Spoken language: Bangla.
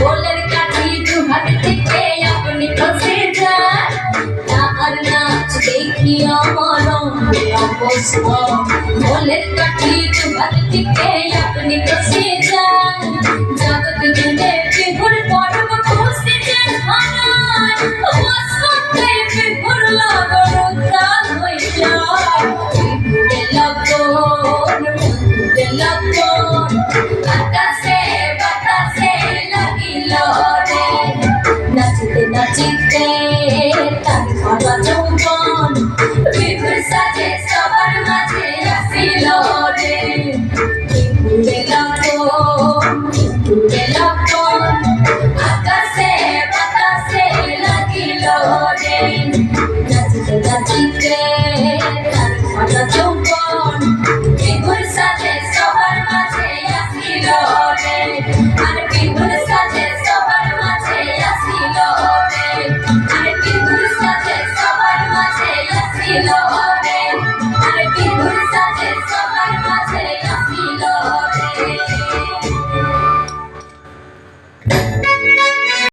ढोलर काठी तू हटते के अपनी फंसे जाए तार नाच देखिया मारो अपोसो ढोलर काठी तू हटते के अपनी फंसे जाए जगत जुड़े बिहुर पर्व खुशी जे खानाय वसंते बिहुर लागो ताल होई जाए আকাশে বাতাসে লাগিল রে নাচিতে নাচিতে তার ভরা যৌবন বিহুর সাজে সবার মাঝে আসিল রে বিহুরে লাগন আকাশে বাতাসে লাগিল রে নাচিতে নাচিতে তার ভরা যৌবন বিহুর সাজে সবার মাঝে আসিল রে আর বিহুর সাজে সবার মাঝে আসিল রে।